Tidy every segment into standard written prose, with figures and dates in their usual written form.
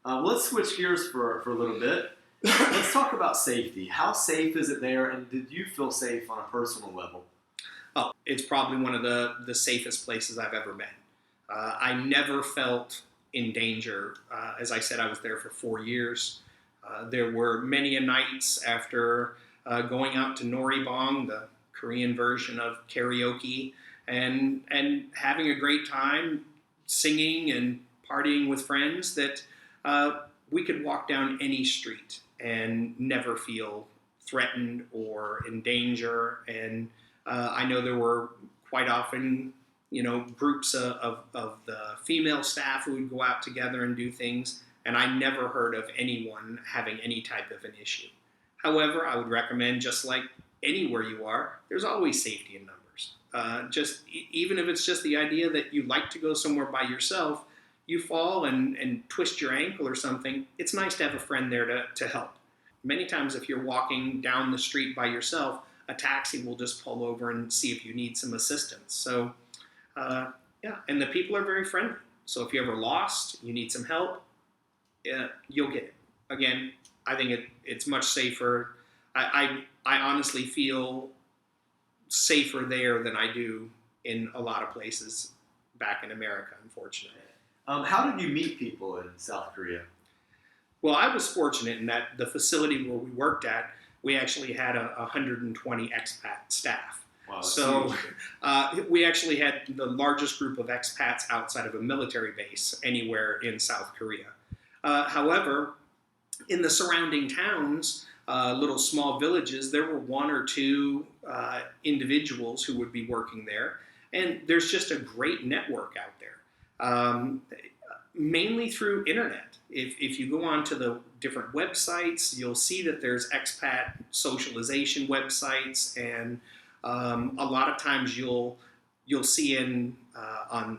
Let's switch gears for a little bit. Let's talk about safety. How safe is it there, and did you feel safe on a personal level? Oh, it's probably one of the safest places I've ever been. I never felt in danger. As I said, I was there for 4 years. There were many a nights after going out to Noribong, the Korean version of karaoke, and having a great time singing and partying with friends that we could walk down any street and never feel threatened or in danger. And I know there were quite often, groups of the female staff who would go out together and do things, and I never heard of anyone having any type of an issue. However, I would recommend, just like anywhere you are, there's always safety in numbers. Even if it's just the idea that you like to go somewhere by yourself, you fall and twist your ankle or something, it's nice to have a friend there to help. Many times if you're walking down the street by yourself, a taxi will just pull over and see if you need some assistance. So, and the people are very friendly. So if you're ever lost, you need some help, you'll get it. Again, I think it's much safer. I honestly feel safer there than I do in a lot of places back in America, unfortunately. How did you meet people in South Korea? Well, I was fortunate in that the facility where we worked at, we actually had 120 expat staff. Wow, so we actually had the largest group of expats outside of a military base anywhere in South Korea. However, in the surrounding towns, little small villages, there were one or two individuals who would be working there. And there's just a great network out there, mainly through internet. If you go on to the different websites, you'll see that there's expat socialization websites, and a lot of times you'll see on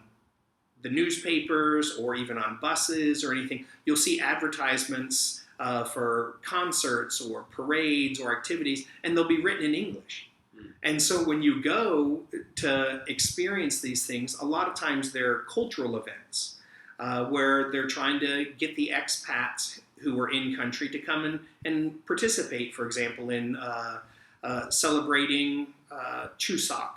the newspapers or even on buses or anything, you'll see advertisements for concerts or parades or activities, and they'll be written in English. And so when you go to experience these things, a lot of times they're cultural events where they're trying to get the expats who are in country to come and participate, for example, in celebrating Chuseok,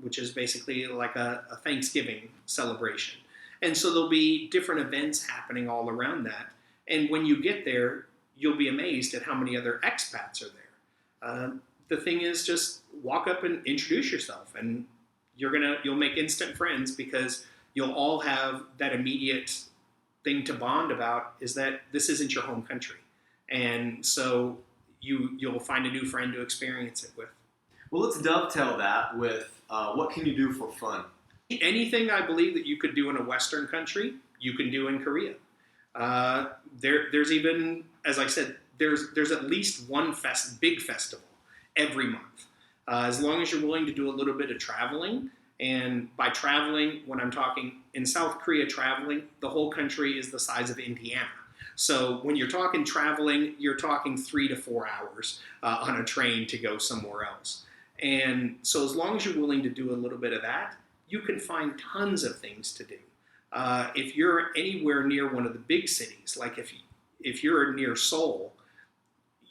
which is basically like a Thanksgiving celebration. And so there'll be different events happening all around that. And when you get there, you'll be amazed at how many other expats are there. The thing is, just walk up and introduce yourself, and you'll make instant friends, because you'll all have that immediate thing to bond about, is that this isn't your home country. And so you'll find a new friend to experience it with. Well, let's dovetail that with what can you do for fun? Anything I believe that you could do in a Western country, you can do in Korea. There's even, as I said, there's at least one big festival every month. As long as you're willing to do a little bit of traveling, and by traveling, when I'm talking in South Korea traveling, the whole country is the size of Indiana. So when you're talking traveling, you're talking 3 to 4 hours on a train to go somewhere else. And so as long as you're willing to do a little bit of that, you can find tons of things to do. If you're anywhere near one of the big cities, like if you're near Seoul,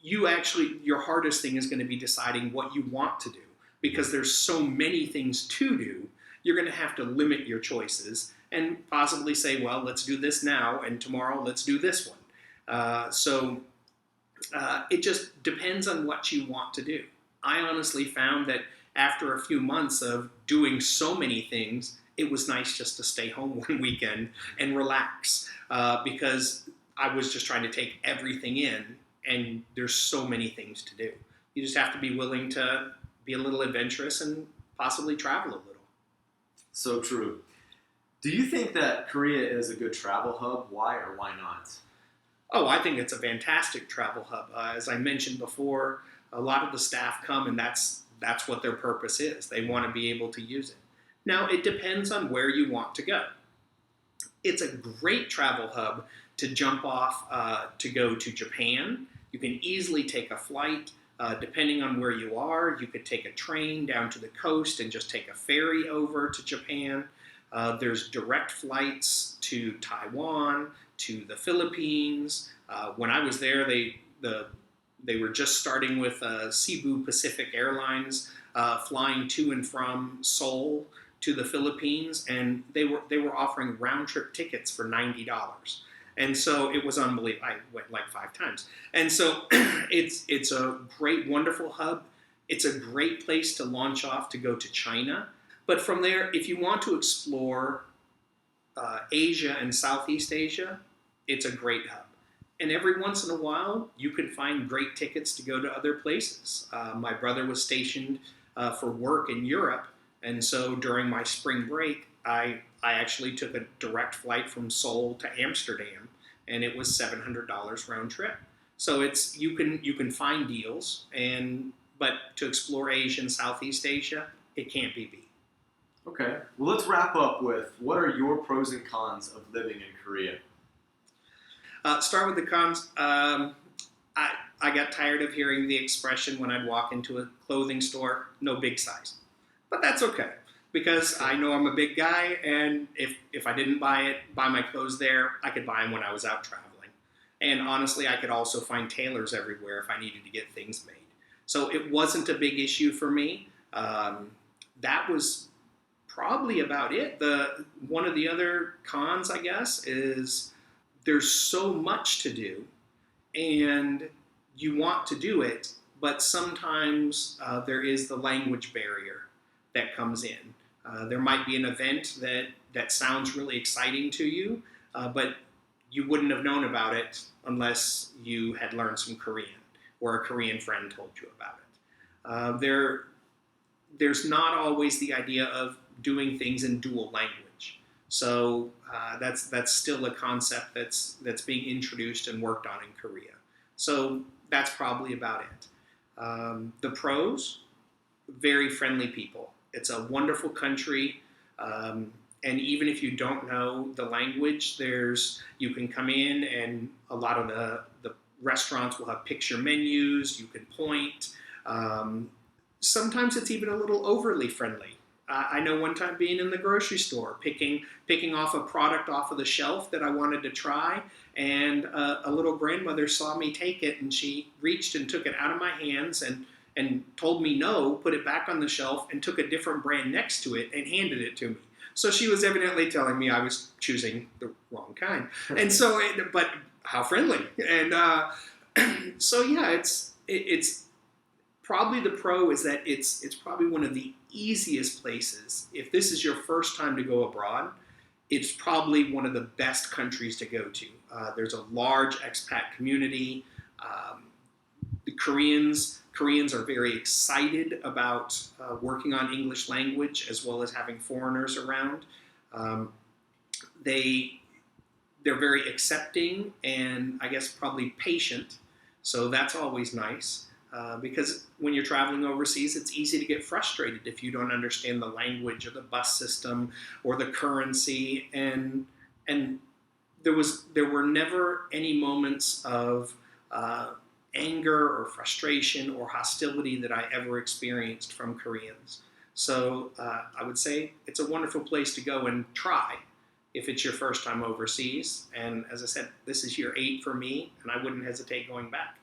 your hardest thing is going to be deciding what you want to do, because there's so many things to do. You're going to have to limit your choices and possibly say, well, let's do this now, and tomorrow let's do this one. So it just depends on what you want to do. I honestly found that after a few months of doing so many things, it was nice just to stay home one weekend and relax, because I was just trying to take everything in, and there's so many things to do. You just have to be willing to be a little adventurous and possibly travel a little. So true. Do you think that Korea is a good travel hub? Why or why not? Oh, I think it's a fantastic travel hub. As I mentioned before, a lot of the staff come, and that's what their purpose is. They want to be able to use it. Now, it depends on where you want to go. It's a great travel hub to jump off to go to Japan. You can easily take a flight. Depending on where you are, you could take a train down to the coast and just take a ferry over to Japan. There's direct flights to Taiwan, to the Philippines. When I was there, they were just starting with Cebu Pacific Airlines, flying to and from Seoul to the Philippines, and they were offering round trip tickets for $90. And so it was unbelievable. I went like 5 times. And so it's a great, wonderful hub. It's a great place to launch off to go to China. But from there, if you want to explore Asia and Southeast Asia, it's a great hub. And every once in a while, you can find great tickets to go to other places. My brother was stationed for work in Europe. And so during my spring break, I actually took a direct flight from Seoul to Amsterdam, and it was $700 round trip. So it's you can find deals, but to explore Asia and Southeast Asia, it can't be beat. Okay. Well, let's wrap up with what are your pros and cons of living in Korea? Start with the cons. I got tired of hearing the expression when I'd walk into a clothing store, no big size. But that's okay, because I know I'm a big guy, and if I didn't buy my clothes there, I could buy them when I was out traveling. And honestly, I could also find tailors everywhere if I needed to get things made. So it wasn't a big issue for me. That was probably about it. One of the other cons, I guess, is there's so much to do, and you want to do it, but sometimes there is the language barrier that comes in. There might be an event that sounds really exciting to you, but you wouldn't have known about it unless you had learned some Korean or a Korean friend told you about it. There's not always the idea of doing things in dual language. So that's still a concept that's being introduced and worked on in Korea. So that's probably about it. The pros, very friendly people. It's a wonderful country, and even if you don't know the language, you can come in, and a lot of the restaurants will have picture menus. You can point. Sometimes it's even a little overly friendly. I know one time being in the grocery store, picking off a product off of the shelf that I wanted to try, and a little grandmother saw me take it, and she reached and took it out of my hands and told me no, put it back on the shelf, and took a different brand next to it and handed it to me. So she was evidently telling me I was choosing the wrong kind. And so, but how friendly. And so yeah, it's probably the pro is that it's probably one of the easiest places. If this is your first time to go abroad, it's probably one of the best countries to go to. There's a large expat community. The Koreans are very excited about working on English language as well as having foreigners around. They're very accepting and I guess probably patient. So that's always nice. Because when you're traveling overseas, it's easy to get frustrated if you don't understand the language or the bus system or the currency. And there were never any moments of anger or frustration or hostility that I ever experienced from Koreans. So I would say it's a wonderful place to go and try if it's your first time overseas. And as I said, this is year 8 for me, and I wouldn't hesitate going back.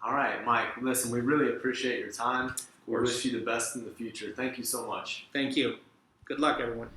All right, Mike, listen, we really appreciate your time. We wish you the best in the future. Thank you so much. Thank you. Good luck, everyone.